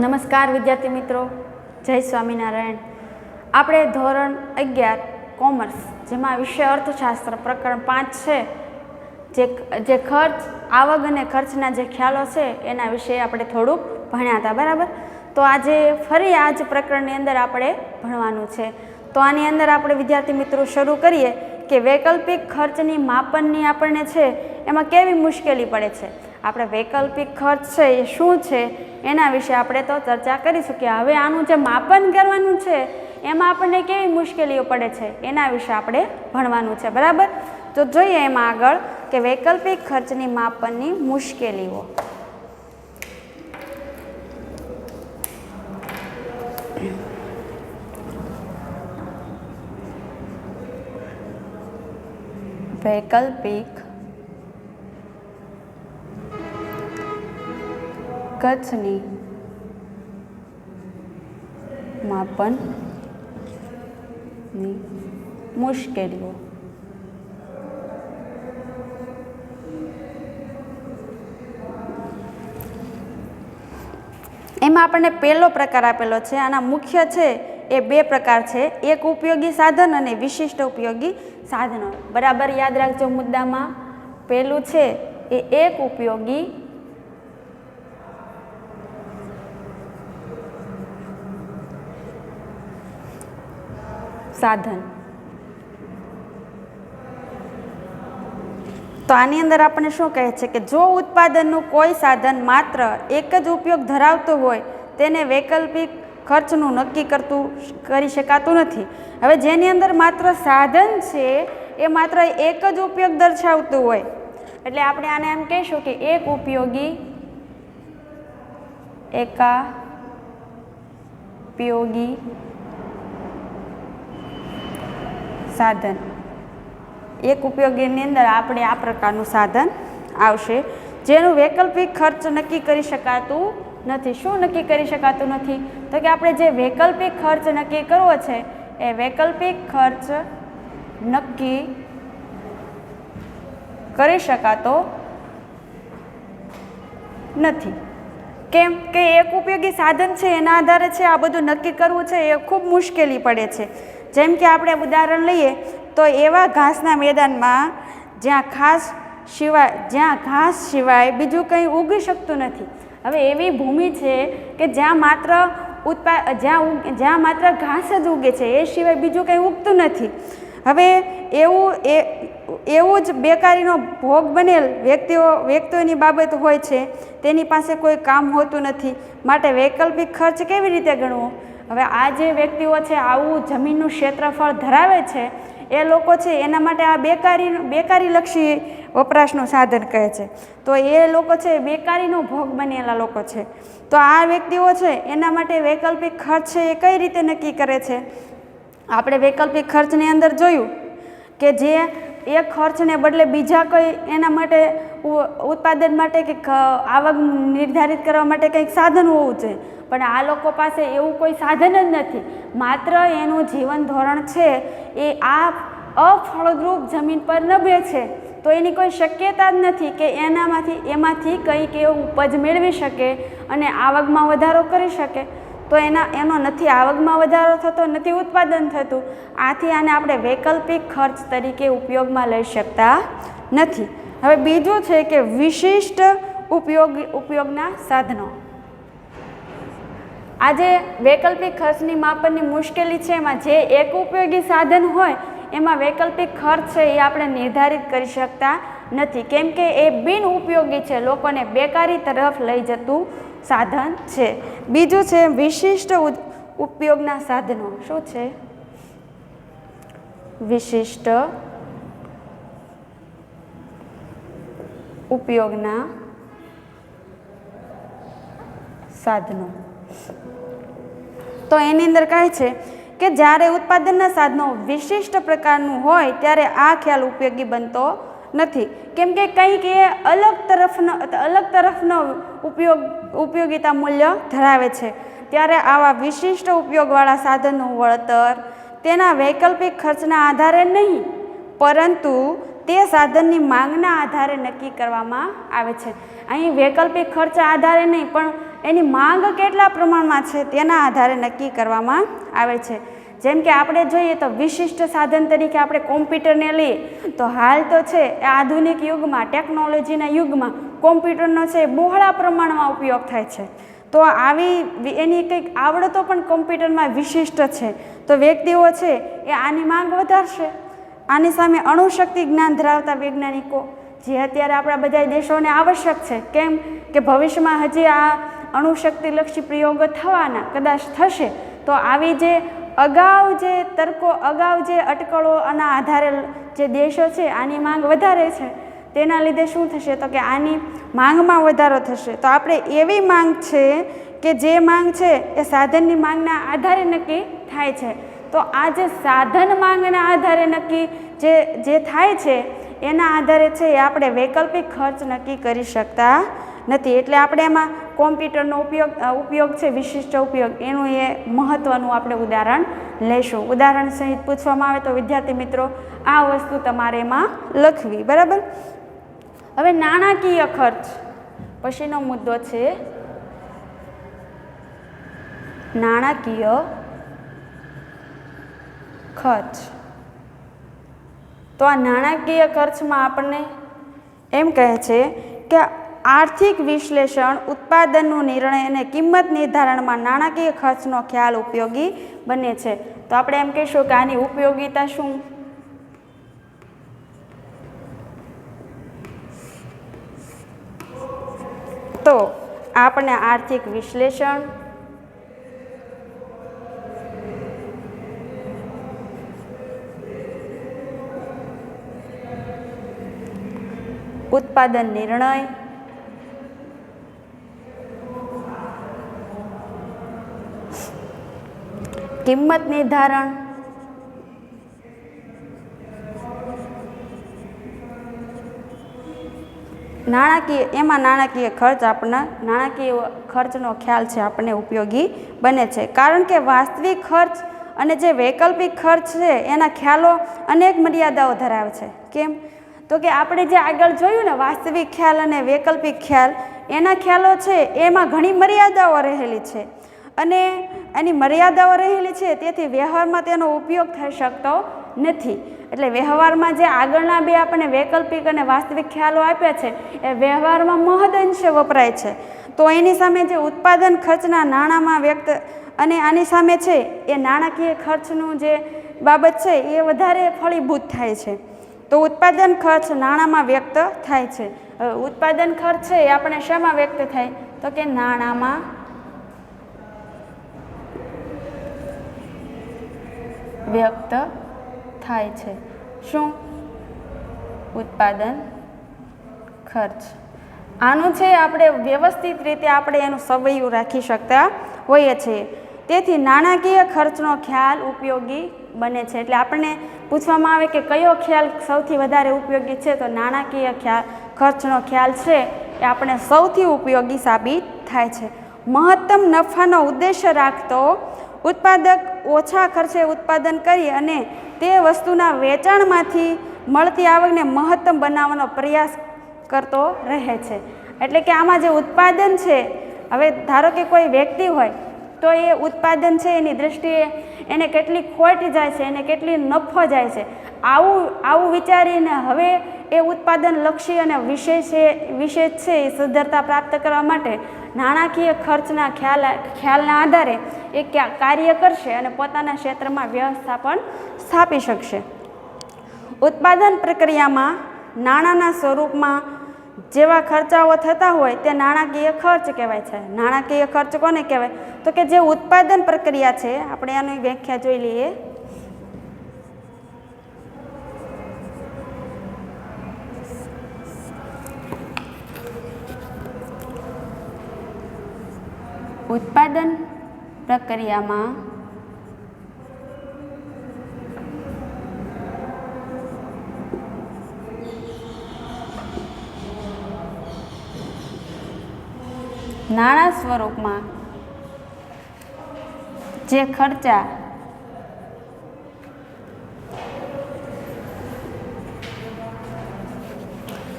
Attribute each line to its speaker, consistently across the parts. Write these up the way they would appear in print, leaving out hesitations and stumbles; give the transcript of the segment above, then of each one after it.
Speaker 1: નમસ્કાર વિદ્યાર્થી મિત્રો, જય સ્વામિનારાયણ. આપણે ધોરણ 11 કોમર્સ, જેમાં વિષય અર્થશાસ્ત્ર પ્રકરણ 5 છે, જે ખર્ચ, આવક અને ખર્ચના જે ખ્યાલો છે એના વિશે આપણે થોડુંક ભણ્યા હતા. બરાબર. તો આજે ફરી આ જ પ્રકરણની અંદર આપણે ભણવાનું છે. તો આની અંદર આપણે વિદ્યાર્થી મિત્રો શરૂ કરીએ કે વૈકલ્પિક ખર્ચની માપનની આપણને છે એમાં કેવી મુશ્કેલી પડે છે. આપણે વૈકલ્પિક ખર્ચ છે એ શું છે એના વિશે આપણે તો ચર્ચા કરીશું કે હવે આનું જે માપન કરવાનું છે એમાં આપણને કેવી મુશ્કેલીઓ પડે છે એના વિશે આપણે ભણવાનું છે. બરાબર. તો જોઈએ એમાં આગળ કે વૈકલ્પિક ખર્ચની માપનની મુશ્કેલીઓ. વૈકલ્પિક ખર્ચની માપનની મુશ્કેલીઓ. એમાં આપણને પહેલો પ્રકાર આપેલો છે. આના મુખ્ય છે એ બે પ્રકાર છે, એક ઉપયોગી સાધન અને વિશિષ્ટ ઉપયોગી સાધનો. બરાબર યાદ રાખજો મુદ્દામાં. પહેલું છે એ એક ઉપયોગી સાધન. તો આની અંદર આપણને શું કહે છે કે જો ઉત્પાદનનું કોઈ સાધન માત્ર એક જ ઉપયોગ ધરાવતું હોય તેને વૈકલ્પિક ખર્ચનું નક્કી કરી શકાતું નથી. હવે જેની અંદર માત્ર સાધન છે એ માત્ર એક જ ઉપયોગ દર્શાવતું હોય એટલે આપણે આને એમ કહીશું કે એક ઉપયોગી એકાપયોગી સાધન. એક ઉપયોગીની અંદર આપણે આ પ્રકારનું સાધન આવશે જેનું વૈકલ્પિક ખર્ચ નક્કી કરી શકાતું નથી. શું નક્કી કરી શકાતું નથી? તો કે આપણે જે વૈકલ્પિક ખર્ચ નક્કી કરવો છે એ વૈકલ્પિક ખર્ચ નક્કી કરી શકાતો નથી. કેમ કે એક ઉપયોગી સાધન છે એના આધારે છે આ બધું નક્કી કરવું છે એ ખૂબ મુશ્કેલી પડે છે. જેમ કે આપણે ઉદાહરણ લઈએ તો એવા ઘાસના મેદાનમાં જ્યાં ઘાસ સિવાય બીજું કંઈ ઉગી શકતું નથી. હવે એવી ભૂમિ છે કે જ્યાં માત્ર ઘાસ જ ઉગે છે, એ સિવાય બીજું કંઈ ઉગતું નથી. હવે એવું જ બેકારીનો ભોગ બનેલ વ્યક્તિઓની બાબત હોય છે. તેની પાસે કોઈ કામ હોતું નથી, માટે વૈકલ્પિક ખર્ચ કેવી રીતે ગણવો? હવે આ જે વ્યક્તિઓ છે આવું જમીનનું ક્ષેત્રફળ ધરાવે છે એ લોકો છે એના માટે આ બેકારીલક્ષી વપરાશનું સાધન કહે છે. તો એ લોકો છે બેકારીનો ભોગ બનેલા લોકો છે. તો આ વ્યક્તિઓ છે એના માટે વૈકલ્પિક ખર્ચ છે એ કઈ રીતે નક્કી કરે છે? આપણે વૈકલ્પિક ખર્ચની અંદર જોયું કે જે એક ખર્ચને બદલે બીજા કોઈ એના માટે ઉત્પાદન માટે કે આવક નિર્ધારિત કરવા માટે કંઈક સાધન હોવું જોઈએ, પણ આ લોકો પાસે એવું કોઈ સાધન જ નથી. માત્ર એનું જીવન ધોરણ છે એ આ અફળદ્રુપ જમીન પર નભે છે. તો એની કોઈ શક્યતા જ નથી કે એમાંથી કંઈક એવું ઉપજ મેળવી શકે અને આવકમાં વધારો કરી શકે. તો એનો નથી આવકમાં વધારો થતો, નથી ઉત્પાદન થતું. આથી આને આપણે વૈકલ્પિક ખર્ચ તરીકે ઉપયોગમાં લઈ શકતા નથી. હવે બીજું છે કે વિશિષ્ટ ઉપયોગના સાધનો. આજે વૈકલ્પિક ખર્ચની માપનની મુશ્કેલી છે એમાં જે એક ઉપયોગી સાધન હોય એમાં વૈકલ્પિક ખર્ચ છે એ આપણે નિર્ધારિત કરી શકતા નથી, કેમ કે એ બિન ઉપયોગી છે, લોકોને બેકારી તરફ લઈ જતું સાધન છે. બીજું છે વિશિષ્ટ ઉપયોગના સાધનો. શું છે? વિશિષ્ટ ઉપયોગના સાધનો. તો એની અંદર કહે છે કે જ્યારે ઉત્પાદનના સાધનો વિશિષ્ટ પ્રકારનું હોય ત્યારે આ ખ્યાલ ઉપયોગી બનતો નથી, કેમ કે કંઈક એ અલગ તરફનો ઉપયોગિતા મૂલ્ય ધરાવે છે. ત્યારે આવા વિશિષ્ટ ઉપયોગવાળા સાધનનું વળતર તેના વૈકલ્પિક ખર્ચના આધારે નહીં પરંતુ તે સાધનની માંગના આધારે નક્કી કરવામાં આવે છે. અહીં વૈકલ્પિક ખર્ચ આધારે નહીં પણ એની માંગ કેટલા પ્રમાણમાં છે તેના આધારે નક્કી કરવામાં આવે છે. જેમ કે આપણે જોઈએ તો વિશિષ્ટ સાધન તરીકે આપણે કોમ્પ્યુટરને લઈએ તો હાલ તો છે એ આધુનિક યુગમાં ટેકનોલોજીના યુગમાં કોમ્પ્યુટરનો છે બહોળા પ્રમાણમાં ઉપયોગ થાય છે. તો આવી એની કંઈક આવડતો પણ કોમ્પ્યુટરમાં વિશિષ્ટ છે તો વ્યક્તિઓ છે એ આની માંગ વધારશે. આની સામે અણુશક્તિ જ્ઞાન ધરાવતા વૈજ્ઞાનિકો જે અત્યારે આપણા બધા દેશોને આવશ્યક છે, કેમ કે ભવિષ્યમાં હજી આ અણુશક્તિલક્ષી પ્રયોગો થવાના કદાચ થશે તો આવી જે અગાઉ જે તર્કો અગાઉ જે અટકળોના આધારે જે દેશો છે આની માંગ વધારે છે તેના લીધે શું થશે તો કે આની માંગમાં વધારો થશે. તો આપણે એવી માંગ છે કે જે માંગ છે એ સાધનની માંગના આધારે નક્કી થાય છે. તો આ જે સાધન માંગના આધારે નક્કી જે થાય છે એના આધારે છે એ આપણે વૈકલ્પિક ખર્ચ નક્કી કરી શકતા નથી. એટલે આપણે એમાં કોમ્પ્યુટરનો ઉપયોગ છે વિશિષ્ટ ઉપયોગ એનું એ મહત્ત્વનું આપણે ઉદાહરણ લઈશું. ઉદાહરણ સહિત પૂછવામાં આવે તો વિદ્યાર્થી મિત્રો આ વસ્તુ તમારે એમાં લખવી. બરાબર. હવે નાણાકીય ખર્ચ પછીનો મુદ્દો છે નાણાકીય ખર્ચ. તો આ નાણાકીય ખર્ચમાં આપણને એમ કહે છે કે આર્થિક વિશ્લેષણ, ઉત્પાદનનું નિર્ણય અને કિંમત નિર્ધારણમાં નાણાકીય ખર્ચનો ખ્યાલ ઉપયોગી બને છે. તો આપણે એમ કહીશું કે આની ઉપયોગિતા શું? તો આપણે આર્થિક વિશ્લેષણ, ઉત્પાદન નિર્ણય, કિંમત નિર્ધારણ, નાણાકીય ખર્ચ નાણાકીય ખર્ચનો ખ્યાલ છે આપણને ઉપયોગી બને છે. કારણ કે વાસ્તવિક ખર્ચ અને જે વૈકલ્પિક ખર્ચ છે એના ખ્યાલો અનેક મર્યાદાઓ ધરાવે છે. કેમ તો કે આપણે જે આગળ જોયું ને વાસ્તવિક ખ્યાલ અને વૈકલ્પિક ખ્યાલ એના ખ્યાલો છે એમાં ઘણી મર્યાદાઓ રહેલી છે અને એની મર્યાદાઓ રહેલી છે તેથી વ્યવહારમાં તેનો ઉપયોગ થઈ શકતો નથી. એટલે વ્યવહારમાં જે આગળના બે આપણને વૈકલ્પિક અને વાસ્તવિક ખ્યાલો આપ્યા છે એ વ્યવહારમાં મહદઅંશે વપરાય છે. તો એની સામે જે ઉત્પાદન ખર્ચના નાણાંમાં વ્યક્ત અને આની સામે છે એ નાણાકીય ખર્ચનું જે બાબત છે એ વધારે ફળીભૂત થાય છે. તો ઉત્પાદન ખર્ચ નાણાંમાં વ્યક્ત થાય છે. હવે ઉત્પાદન ખર્ચ છે એ આપણે શામાં વ્યક્ત થાય તો કે નાણાંમાં વ્યક્ત થાય છે. શું? ઉત્પાદન ખર્ચ. આનું છે આપણે વ્યવસ્થિત રીતે આપણે એનું સવૈયું રાખી શકતા હોઈએ છીએ. તેથી નાણાકીય ખર્ચનો ખ્યાલ ઉપયોગી બને છે. એટલે આપણને પૂછવામાં આવે કે કયો ખ્યાલ સૌથી વધારે ઉપયોગી છે તો નાણાકીય ખર્ચનો ખ્યાલ છે એ આપણે સૌથી ઉપયોગી સાબિત થાય છે. મહત્તમ નફાનો ઉદ્દેશ્ય રાખતો ઉત્પાદક ઓછા ખર્ચે ઉત્પાદન કરી અને તે વસ્તુના વેચાણમાંથી મળતી આવકને મહત્તમ બનાવવાનો પ્રયાસ કરતો રહે છે. એટલે કે આમાં જે ઉત્પાદન છે, હવે ધારો કે કોઈ વ્યક્તિ હોય તો એ ઉત્પાદન છે એની દ્રષ્ટિએ એને કેટલી ખોટ જાય છે, એને કેટલી નફો જાય છે, આવું વિચારીને હવે એ ઉત્પાદન લક્ષી અને વિશેષ છે એ સદ્ધરતા પ્રાપ્ત કરવા માટે નાણાકીય ખર્ચના ખ્યાલના આધારે એ કાર્ય કરશે અને પોતાના ક્ષેત્રમાં વ્યવસ્થાપન સ્થાપી શકશે. ઉત્પાદન પ્રક્રિયામાં નાણાંના સ્વરૂપમાં જેવા ખર્ચાઓ થતા હોય તે નાણાકીય ખર્ચ કહેવાય છે. નાણાકીય ખર્ચ કોને કહેવાય તો કે જે ઉત્પાદન પ્રક્રિયા છે, આપણે આની વ્યાખ્યા જોઈ લઈએ. ઉત્પાદન પ્રક્રિયામાં નાણાં સ્વરૂપમાં જે ખર્ચા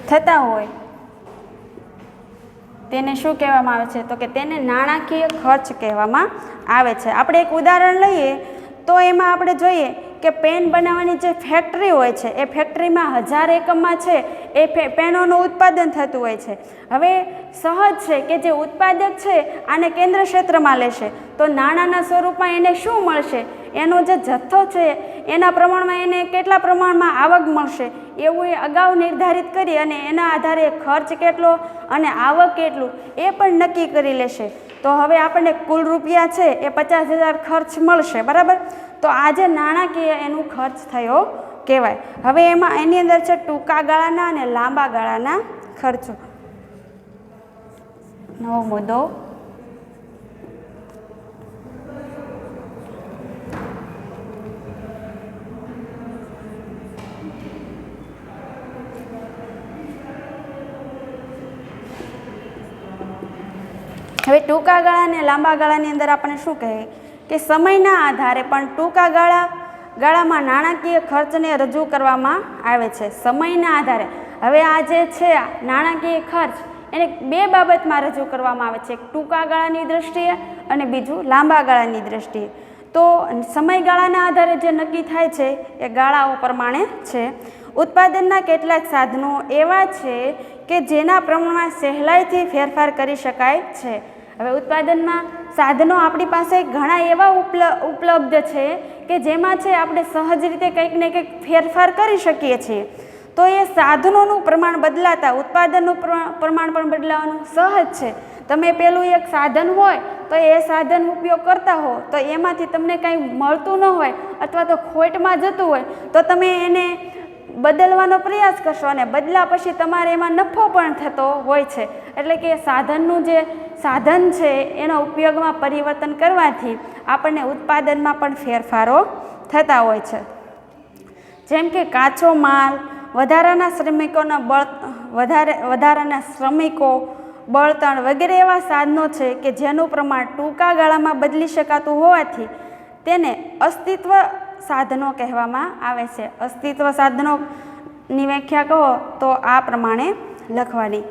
Speaker 1: થતા હોય તેને શું કહેવામાં આવે છે? તો કે તેને નાણાકીય ખર્ચ કહેવામાં આવે છે. આપણે એક ઉદાહરણ લઈએ તો એમાં આપણે જોઈએ કે પેન બનાવવાની જે ફેક્ટરી હોય છે એ ફેક્ટરીમાં 1000 એકમમાં છે એ પેનોનું ઉત્પાદન થતું હોય છે. હવે સહજ છે કે જે ઉત્પાદક છે આને કેન્દ્ર ક્ષેત્રમાં લેશે તો નાણાંના સ્વરૂપમાં એને શું મળશે? એનો જે જથ્થો છે એના પ્રમાણમાં એને કેટલા પ્રમાણમાં આવક મળશે એવું એ અગાઉ નિર્ધારિત કરી અને એના આધારે ખર્ચ કેટલો અને આવક કેટલું એ પણ નક્કી કરી લેશે. તો હવે આપણને કુલ રૂપિયા છે એ 50,000 ખર્ચ મળશે, બરાબર? તો આ જે નાણાકીય એનું ખર્ચ થયો કહેવાય. હવે એમાં એની અંદર છે ટૂંકા ગાળાના અને લાંબા ગાળાના ખર્ચો. નવો મુદ્દો. હવે ટૂંકા ગાળા અને લાંબા ગાળાની અંદર આપણે શું કહીએ કે સમયના આધારે પણ ટૂંકા ગાળામાં નાણાકીય ખર્ચને રજૂ કરવામાં આવે છે. સમયના આધારે. હવે આ જે છે નાણાકીય ખર્ચ એને બે બાબતમાં રજૂ કરવામાં આવે છે, એક ટૂંકા ગાળાની દ્રષ્ટિએ અને બીજું લાંબા ગાળાની દ્રષ્ટિએ. તો સમયગાળાના આધારે જે નક્કી થાય છે એ ગાળાઓ પ્રમાણે છે. ઉત્પાદનના કેટલાક સાધનો એવા છે કે જેના પ્રમાણમાં સહેલાઈથી ફેરફાર કરી શકાય છે. હવે ઉત્પાદનમાં સાધનો આપણી પાસે ઘણા એવા ઉપલબ્ધ છે કે જેમાં છે આપણે સહજ રીતે કંઈક ને કંઈક ફેરફાર કરી શકીએ છીએ. તો એ સાધનોનું પ્રમાણ બદલાતા ઉત્પાદનનું પ્રમાણ પણ બદલાવાનું સહજ છે. તમે પેલું એક સાધન હોય તો એ સાધન ઉપયોગ કરતા હો તો એમાંથી તમને કંઈ મળતું ન હોય અથવા તો ખોટમાં જતું હોય તો તમે એને બદલવાનો પ્રયાસ કરશો અને બદલા પછી તમારે એમાં નફો પણ થતો હોય છે. એટલે કે સાધનનું જે સાધન છે એનો ઉપયોગમાં પરિવર્તન કરવાથી આપણને ઉત્પાદનમાં પણ ફેરફારો થતા હોય છે. જેમ કે કાચો માલ, વધારાના શ્રમિકો, બળતણ વગેરે એવા સાધનો છે કે જેનું પ્રમાણ ટૂંકા ગાળામાં બદલી શકાતું હોવાથી તેને અસ્તિત્વ સાધનો કહેવામાં આવે છે. અસ્તિત્વ સાધનોની વ્યાખ્યા કહો તો આ પ્રમાણે લખવાની.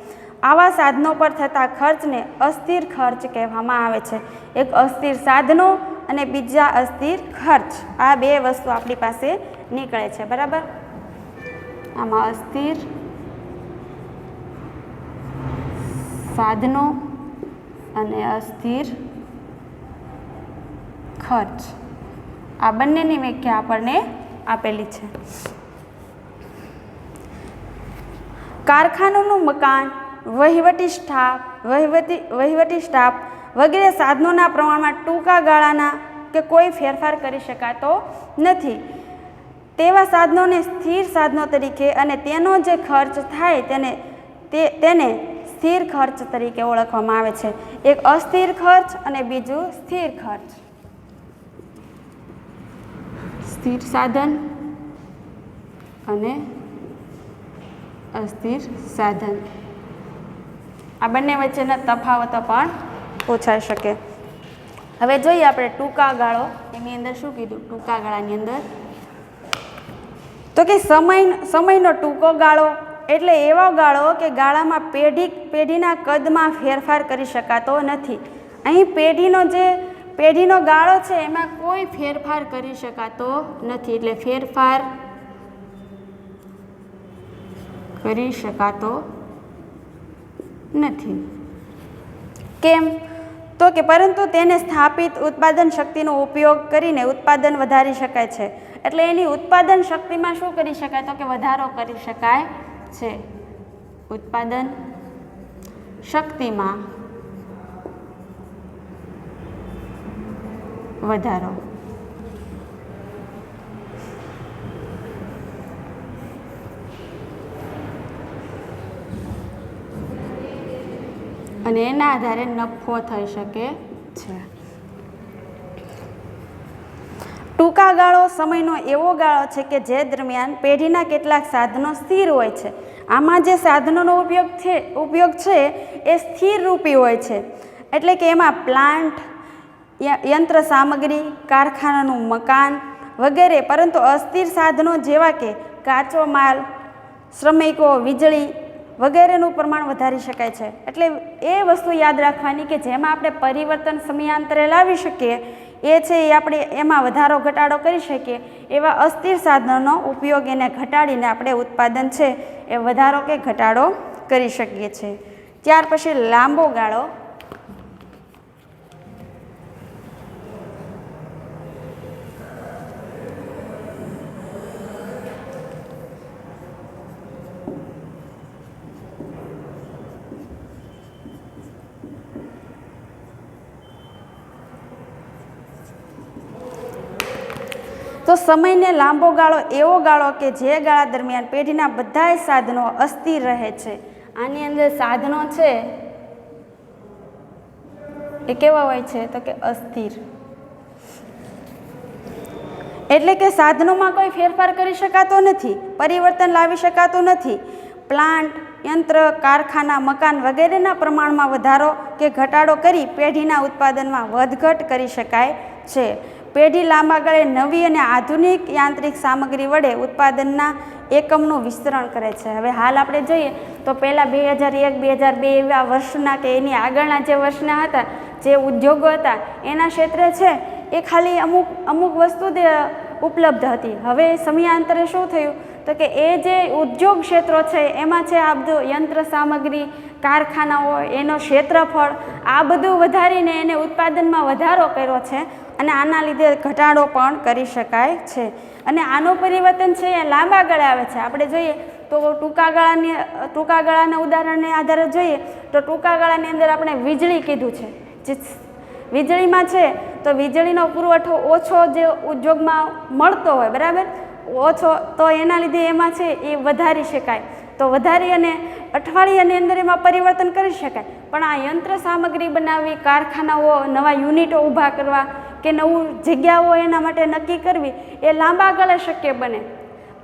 Speaker 1: આવા સાધનો પર થતા ખર્ચને અસ્થિર ખર્ચ કહેવામાં આવે છે. એક અસ્થિર સાધનો અને બીજા અસ્થિર ખર્ચ, આ બે વસ્તુ આપણી પાસે નીકળે છે, બરાબર? આમાં અસ્થિર સાધનો અને અસ્થિર ખર્ચ, આ બંનેની વ્યાખ્યા આપણને આપેલી છે. કારખાનાનું મકાન, વહીવટી સ્ટાફ વગેરે સાધનોના પ્રમાણમાં ટૂંકા ગાળાના કે કોઈ ફેરફાર કરી શકાતો નથી. તેવા સાધનોને સ્થિર સાધનો તરીકે અને તેનો જે ખર્ચ થાય તેને સ્થિર ખર્ચ તરીકે ઓળખવામાં આવે છે. એક અસ્થિર ખર્ચ અને બીજું સ્થિર ખર્ચ. સ્થિર સાધન અને અસ્થિર સાધન, આ બંને વચ્ચેના તફાવતો પણ પૂછાઈ શકે. હવે જોઈએ આપણે ટૂંકા ગાળો. એની અંદર શું કીધું? ટૂંકા ગાળાની અંદર તો કે સમયનો ટૂંકો ગાળો એટલે એવો ગાળો કે ગાળામાં પેઢીના કદમાં ફેરફાર કરી શકાતો નથી. અહીં પેઢીનો ગાળો છે એમાં કોઈ ફેરફાર કરી શકાતો નથી. એટલે ફેરફાર કરી શકાતો નથી. કેમ? તો કે પરંતુ તેને સ્થાપિત ઉત્પાદન શક્તિનો ઉપયોગ કરીને ઉત્પાદન વધારી શકાય છે. એટલે એની ઉત્પાદન શક્તિમાં શું કરી શકાય? તો કે વધારો કરી શકાય છે. ઉત્પાદન શક્તિમાં વધારો. અને એના આધારે નફો થઈ શકે છે. ટૂંકા ગાળો સમયનો એવો ગાળો છે કે જે દરમિયાન પેઢીના કેટલાક સાધનો સ્થિર હોય છે. આમાં જે સાધનોનો ઉપયોગ છે એ સ્થિર રૂપી હોય છે. એટલે કે એમાં પ્લાન્ટ, યંત્ર સામગ્રી, કારખાનાનું મકાન વગેરે. પરંતુ અસ્થિર સાધનો જેવા કે કાચો માલ, શ્રમિકો, વીજળી વગેરેનું પ્રમાણ વધારી શકાય છે. એટલે એ વસ્તુ યાદ રાખવાની કે જેમાં આપણે પરિવર્તન સમયાંતરે લાવી શકીએ એ છે એ આપણે એમાં વધારો ઘટાડો કરી શકીએ એવા અસ્થિર સાધનોનો ઉપયોગ એને ઘટાડીને આપણે ઉત્પાદન છે એ વધારો કે ઘટાડો કરી શકીએ છીએ. ત્યાર પછી લાંબો ગાળો. તો સમયને લાંબો ગાળો એવો ગાળો કે જે ગાળા દરમિયાન પેઢીના બધાય સાધનો અસ્થિર રહે છે. આની અંદર સાધનો છે એ કેવા હોય છે તો કે અસ્થિર. એટલે કે સાધનોમાં કોઈ ફેરફાર કરી શકાતો નથી, પરિવર્તન લાવી શકાતું નથી. પ્લાન્ટ, યંત્ર, કારખાના, મકાન વગેરેના પ્રમાણમાં વધારો કે ઘટાડો કરી પેઢીના ઉત્પાદનમાં વધઘટ કરી શકાય છે. પેઢી લાંબા ગાળે નવી અને આધુનિક યાંત્રિક સામગ્રી વડે ઉત્પાદનના એકમનું વિસ્તરણ કરે છે. હવે હાલ આપણે જોઈએ તો પહેલાં 2001, 2002 એવા વર્ષના કે એની આગળના જે વર્ષના હતા જે ઉદ્યોગો હતા એના ક્ષેત્રે છે એ ખાલી અમુક વસ્તુ ઉપલબ્ધ હતી. હવે સમયાંતરે શું થયું તો કે એ જે ઉદ્યોગ ક્ષેત્રો છે એમાં છે આ બધું યંત્ર સામગ્રી, કારખાનાઓ, એનો ક્ષેત્રફળ આ બધું વધારીને એને ઉત્પાદનમાં વધારો કર્યો છે અને આના લીધે ઘટાડો પણ કરી શકાય છે. અને આનું પરિવર્તન છે એ લાંબા ગાળે આવે છે. આપણે જોઈએ તો ટૂંકા ગાળાના ઉદાહરણને આધારે જોઈએ તો ટૂંકા ગાળાની અંદર આપણે વીજળી કીધું છે. જે વીજળીમાં છે તો વીજળીનો પુરવઠો ઓછો જે ઉદ્યોગમાં મળતો હોય, બરાબર, ઓછો, તો એના લીધે એમાં છે એ વધારી શકાય. તો વધારી અને અઠવાડિયાની અંદર એમાં પરિવર્તન કરી શકાય. પણ આ યંત્ર સામગ્રી બનાવવી, કારખાનાઓ, નવા યુનિટો ઊભા કરવા કે નવું જગ્યાઓ એના માટે નક્કી કરવી એ લાંબા ગાળે શક્ય બને.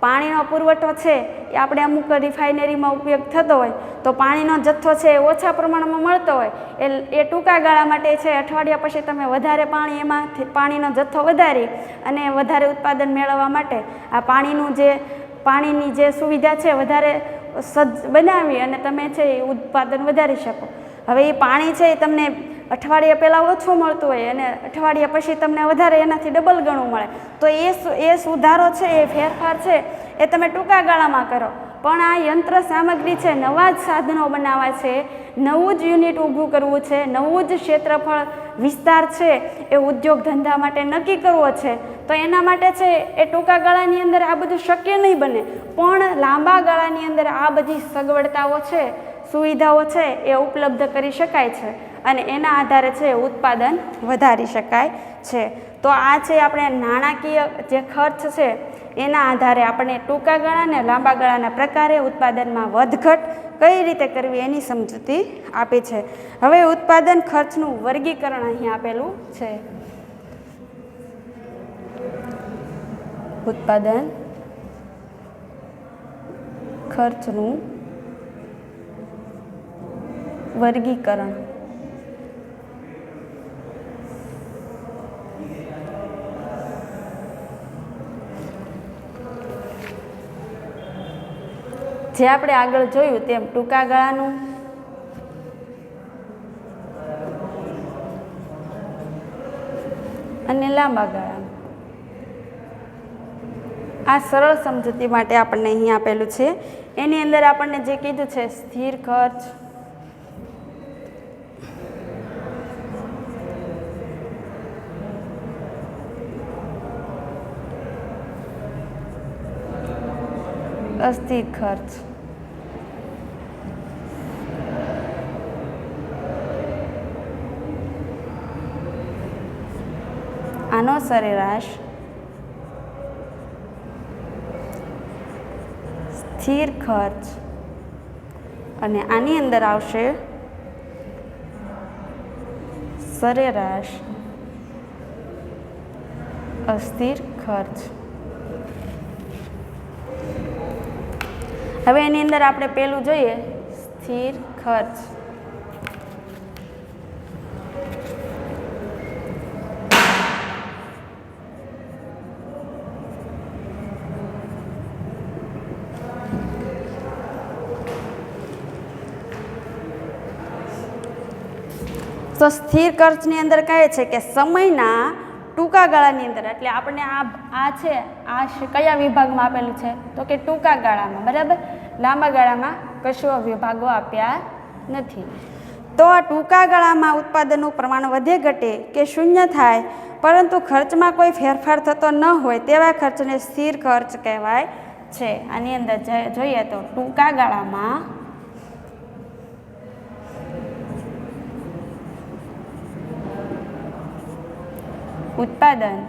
Speaker 1: પાણીનો પુરવઠો છે એ આપણે અમુક રિફાઇનરીમાં ઉપયોગ થતો હોય તો પાણીનો જથ્થો છે એ ઓછા પ્રમાણમાં મળતો હોય એ ટૂંકા ગાળા માટે છે અઠવાડિયા પછી તમે વધારે પાણી એમાંથી પાણીનો જથ્થો વધારી અને વધારે ઉત્પાદન મેળવવા માટે આ પાણીની જે સુવિધા છે વધારે સજ્જ બનાવી અને તમે છે એ ઉત્પાદન વધારી શકો. હવે એ પાણી છે એ તમને અઠવાડિયા પહેલાં ઓછું મળતું હોય અને અઠવાડિયા પછી તમને વધારે એનાથી ડબલ ગણું મળે તો એ સુધારો છે, એ ફેરફાર છે એ તમે ટૂંકા ગાળામાં કરો. પણ આ યંત્ર સામગ્રી છે, નવા જ સાધનો બનાવવા છે, નવું જ યુનિટ ઊભું કરવું છે, નવું જ ક્ષેત્રફળ વિસ્તાર છે એ ઉદ્યોગ ધંધા માટે નક્કી કરવો છે તો એના માટે છે એ ટૂંકા ગાળાની અંદર આ બધું શક્ય નહીં બને. પણ લાંબા ગાળાની અંદર આ બધી સગવડતાઓ છે, સુવિધાઓ છે એ ઉપલબ્ધ કરી શકાય છે અને એના આધારે છે ઉત્પાદન વધારી શકાય છે. તો આ છે આપણે નાણાકીય જે ખર્ચ છે એના આધારે આપણે ટૂંકા ગાળા અને લાંબા ગાળાના પ્રકારે ઉત્પાદનમાં વધઘટ કઈ રીતે કરવી એની સમજૂતી આપી છે. હવે ઉત્પાદન ખર્ચનું વર્ગીકરણ અહીં આપેલું છે. ઉત્પાદન ખર્ચનું વર્ગીકરણ. જે આપણે આગળ જોયું તેમ ટૂંકા ગાળાનું અને લાંબા ગાળાનું. આ સરળ સમજૂતી માટે આપણને અહીં આપેલું છે. એની અંદર આપણને જે કીધું છે સ્થિર ખર્ચ, અસ્થિર ખર્ચ, આનો સરેરાશ, સ્થિર ખર્ચ અને આની અંદર આવશે સરેરાશ અસ્થિર ખર્ચ. હવે એની અંદર આપણે પેલું જોઈએ સ્થિર ખર્ચ. તો સ્થિર ખર્ચની અંદર કહે છે કે સમયના ટૂંકા ગાળાની અંદર, એટલે આપણે આ છે આ કયા વિભાગમાં આપેલું છે તો કે ટૂંકા ગાળામાં, બરાબર. લાંબા ગાળામાં કશો વિભાગો આપ્યા નથી. તો આ ટૂંકા ગાળામાં ઉત્પાદનનું પ્રમાણ વધે ઘટે કે શૂન્ય થાય પરંતુ ખર્ચમાં કોઈ ફેરફાર થતો ન હોય તેવા ખર્ચને સ્થિર ખર્ચ કહેવાય છે. આની અંદર જોઈએ તો ટૂંકા ગાળામાં ઉત્પાદન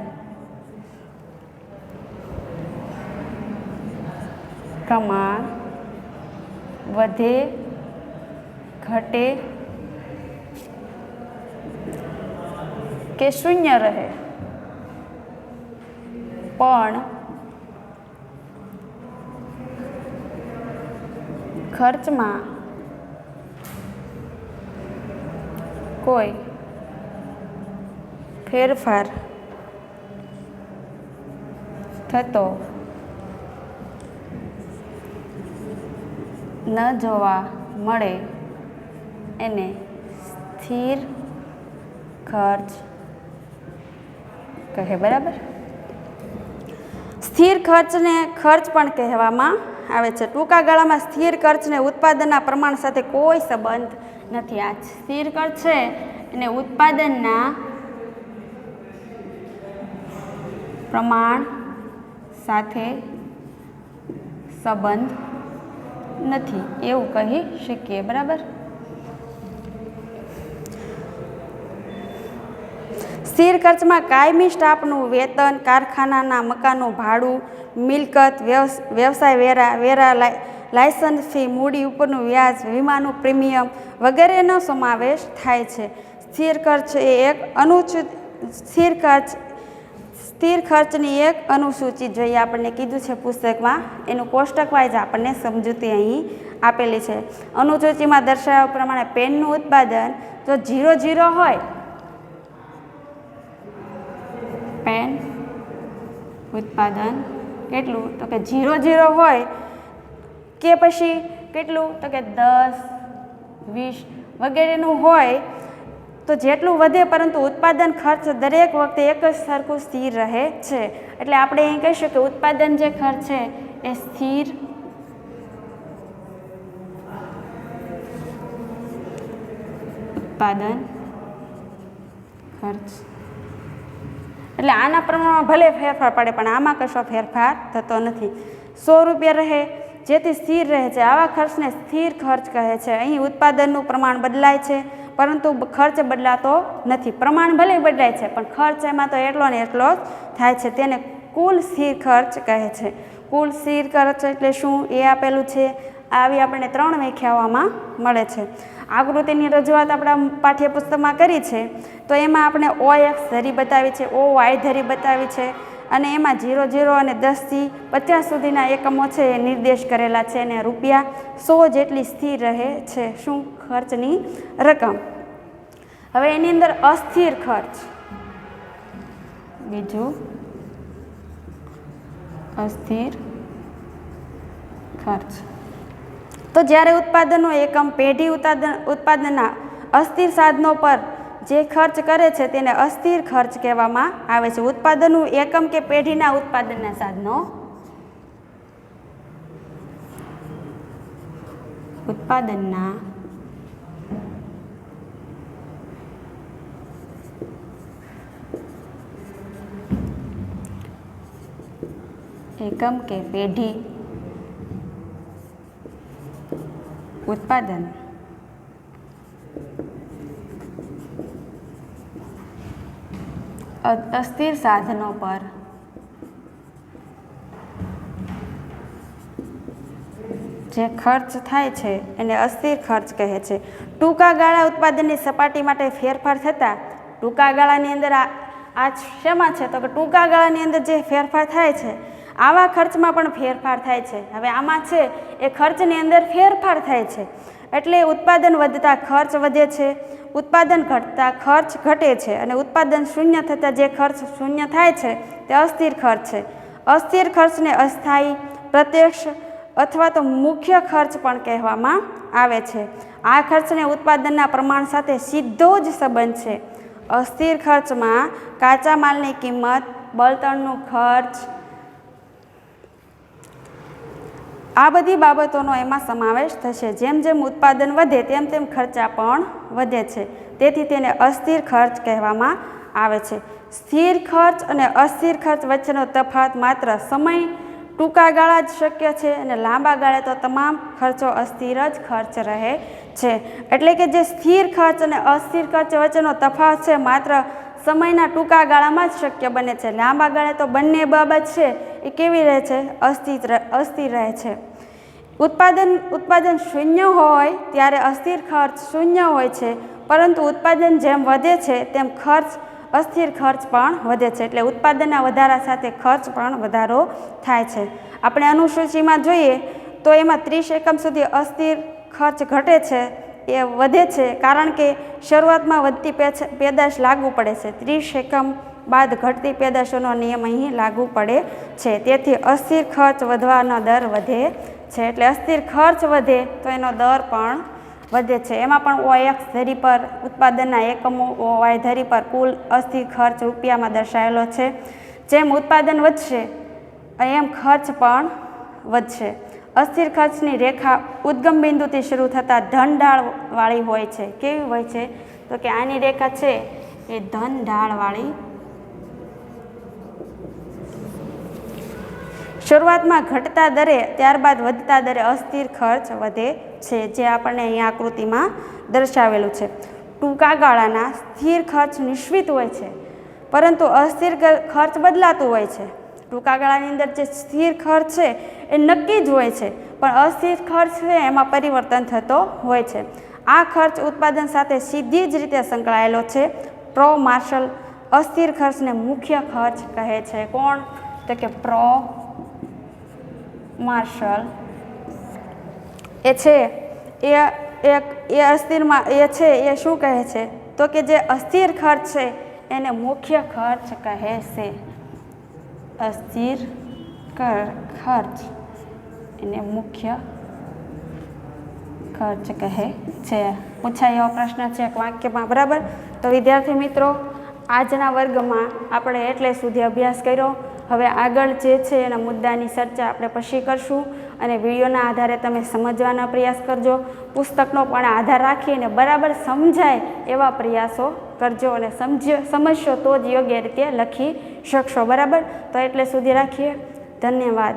Speaker 1: પ્રમાણ વધે ઘટે કે શૂન્ય રહે પણ ખર્ચમાં કોઈ ફેરફાર થતો ન જોવા મળે એને સ્થિર ખર્ચ કહે, બરાબર. સ્થિર ખર્ચને ખર્ચ પણ કહેવામાં આવે છે. ટૂંકા ગાળામાં સ્થિર ખર્ચને ઉત્પાદનના પ્રમાણ સાથે કોઈ સંબંધ નથી. આ સ્થિર ખર્ચ છે એને ઉત્પાદનના પ્રમાણ સાથે સંબંધ નથી એવું કહી શકીએ, બરાબર. સ્થિર ખર્ચમાં કાયમી સ્ટાફનું વેતન, કારખાનાના મકાનનું ભાડું, મિલકત, વ્યવસાય વેરા, લાયસન્સ ફી, મૂડી ઉપરનું વ્યાજ, વીમાનું પ્રીમિયમ વગેરેનો સમાવેશ થાય છે. સ્થિર ખર્ચ એ એક સ્થિર ખર્ચની એક અનુસૂચિ જોઈએ આપણને કીધું છે પુસ્તકમાં, એનું કોષ્ટક વાઇઝ આપણને સમજૂતી અહીં આપેલી છે. અનુસૂચિમાં દર્શાવ્યા પ્રમાણે પેનનું ઉત્પાદન જો 0 હોય, પેન ઉત્પાદન કેટલું તો કે 0 હોય કે પછી કેટલું તો કે 10, 20 વગેરેનું હોય તો જેટલું વધે પરંતુ ઉત્પાદન ખર્ચ દરેક વખતે એક જ સરખું સ્થિર રહે છે. એટલે આપણે અહીં કહીશું કે ઉત્પાદન જે ખર્ચ છે એ સ્થિર ઉત્પાદન ખર્ચ, એટલે આના પ્રમાણમાં ભલે ફેરફાર પડે પણ આમાં કશો ફેરફાર થતો નથી. 100 રૂપિયા રહે જેથી સ્થિર રહે છે, આવા ખર્ચને સ્થિર ખર્ચ કહે છે. અહીં ઉત્પાદનનું પ્રમાણ બદલાય છે પરંતુ ખર્ચ બદલાતો નથી. પ્રમાણ ભલે બદલાય છે પણ ખર્ચ એમાં તો એટલો ને એટલો જ થાય છે. તેને કુલ સ્થિર ખર્ચ કહે છે. કુલ સ્થિર ખર્ચ એટલે શું એ આપેલું છે. આવી આપણને 3 વ્યાખ્યાઓમાં મળે છે. આકૃતિની રજૂઆત આપણા પાઠ્યપુસ્તકમાં કરી છે તો એમાં આપણે OX ધરી બતાવી છે, OY ધરી બતાવી છે અને એમાં 00 અને 10 થી 50 સુધીના એકમો છે એ નિર્દેશ કરેલા છે અને રૂપિયા 100 જેટલી સ્થિર રહે છે શું ખર્ચની રકમ. હવે એની અંદર અસ્થિર ખર્ચ, બીજું અસ્થિર ખર્ચ. તો જ્યારે ઉત્પાદનનો એકમ પેઢી ઉત્પાદનના અસ્થિર સાધનો પર જે ખર્ચ કરે છે તેને અસ્થિર ખર્ચ કહેવામાં આવે છે. ઉત્પાદનનું એકમ કે પેઢીના ઉત્પાદનના સાધનો ઉત્પાદનના એકમ કે પેઢી ઉત્પાદન અસ્થિર સાધનો પર જે ખર્ચ થાય છે એને અસ્થિર ખર્ચ કહે છે. ટૂંકા ગાળા ઉત્પાદનની સપાટી માટે ફેરફાર થતાં ટૂંકા ગાળાની અંદર આ શેમાં છે તો કે ટૂંકા ગાળાની અંદર જે ફેરફાર થાય છે આવા ખર્ચમાં પણ ફેરફાર થાય છે. હવે આમાં છે એ ખર્ચની અંદર ફેરફાર થાય છે એટલે ઉત્પાદન વધતા ખર્ચ વધે છે, ઉત્પાદન ઘટતા ખર્ચ ઘટે છે અને ઉત્પાદન શૂન્ય થતાં જે ખર્ચ શૂન્ય થાય છે તે અસ્થિર ખર્ચ છે. અસ્થિર ખર્ચને અસ્થાયી, પ્રત્યક્ષ અથવા તો મુખ્ય ખર્ચ પણ કહેવામાં આવે છે. આ ખર્ચને ઉત્પાદનના પ્રમાણ સાથે સીધો જ સંબંધ છે. અસ્થિર ખર્ચમાં કાચા માલની કિંમત, બળતણનો ખર્ચ, આ બધી બાબતોનો એમાં સમાવેશ થશે. જેમ જેમ ઉત્પાદન વધે તેમ તેમ ખર્ચા પણ વધે છે. તેથી તેને અસ્થિર ખર્ચ કહેવામાં આવે છે. સ્થિર ખર્ચ અને અસ્થિર ખર્ચ વચ્ચેનો તફાવત માત્ર સમય ટૂંકા ગાળા જ શક્ય છે અને લાંબા ગાળે તો તમામ ખર્ચો અસ્થિર જ ખર્ચ રહે છે. એટલે કે જે સ્થિર ખર્ચ અને અસ્થિર ખર્ચ વચ્ચેનો તફાવત છે માત્ર સમયના ટૂંકા ગાળામાં જ શક્ય બને છે. લાંબા ગાળે તો બંને બાબત છે એ કેવી રહે છે? અસ્થિર રહે છે. ઉત્પાદન શૂન્ય હોય ત્યારે અસ્થિર ખર્ચ શૂન્ય હોય છે, પરંતુ ઉત્પાદન જેમ વધે છે તેમ અસ્થિર ખર્ચ પણ વધે છે. એટલે ઉત્પાદનના વધારા સાથે ખર્ચ પણ વધારો થાય છે. આપણે અનુસૂચિમાં જોઈએ તો એમાં 30 એકમ સુધી અસ્થિર ખર્ચ ઘટે છે, એ વધે છે કારણ કે શરૂઆતમાં વધતી પેદાશ લાગુ પડે છે. 30 એકમ બાદ ઘટતી પેદાશોનો નિયમ અહીં લાગુ પડે છે. તેથી અસ્થિર ખર્ચ વધવાનો દર વધે છે. એટલે અસ્થિર ખર્ચ વધે તો એનો દર પણ વધે છે. એમાં પણ OX ધરી પર ઉત્પાદનના એકમો, OY ધરી પર કુલ અસ્થિર ખર્ચ રૂપિયામાં દર્શાવેલો છે. જેમ ઉત્પાદન વધશે એમ ખર્ચ પણ વધશે. અસ્થિર ખર્ચની રેખા ઉદ્ગમ બિંદુથી શરૂ થતાં ધન ઢાળવાળી હોય છે. કેવી હોય છે? તો કે આની રેખા છે એ ધન ઢાળવાળી. શરૂઆતમાં ઘટતા દરે ત્યારબાદ વધતા દરે અસ્થિર ખર્ચ વધે છે, જે આપણને અહીં આકૃતિમાં દર્શાવેલું છે. ટૂંકા ગાળાના સ્થિર ખર્ચ નિશ્ચિત હોય છે, પરંતુ અસ્થિર ખર્ચ બદલાતું હોય છે. ટૂંકા ગાળાની અંદર જે સ્થિર ખર્ચ છે એ નક્કી જ હોય છે, પણ અસ્થિર ખર્ચ છે એમાં પરિવર્તન થતો હોય છે. આ ખર્ચ ઉત્પાદન સાથે સીધી જ રીતે સંકળાયેલો છે. પ્રો માર્શલ અસ્થિર ખર્ચને મુખ્ય ખર્ચ કહે છે. કોણ? તો કે પ્રો માર્શલ એ છે એ અસ્થિરમાં એ છે એ શું કહે છે? તો કે જે અસ્થિર ખર્ચ છે એને મુખ્ય ખર્ચ કહે છે. અસ્થિર ખર્ચ એને મુખ્ય ખર્ચ કહે છે. પૂછાય એવો પ્રશ્ન છે એક વાક્યમાં, બરાબર? તો વિદ્યાર્થી મિત્રો, આજના વર્ગમાં આપણે એટલે સુધી અભ્યાસ કર્યો. હવે આગળ જે છે એના મુદ્દાની ચર્ચા આપણે પછી કરશું અને વિડીયોના આધારે તમે સમજવાનો પ્રયાસ કરજો. પુસ્તકનો પણ આધાર રાખીને બરાબર સમજાય એવા પ્રયાસો કરજો અને સમજશો તો જ યોગ્ય રીતે લખી શકશો, બરાબર? તો એટલે સુધી રાખીએ. ધન્યવાદ.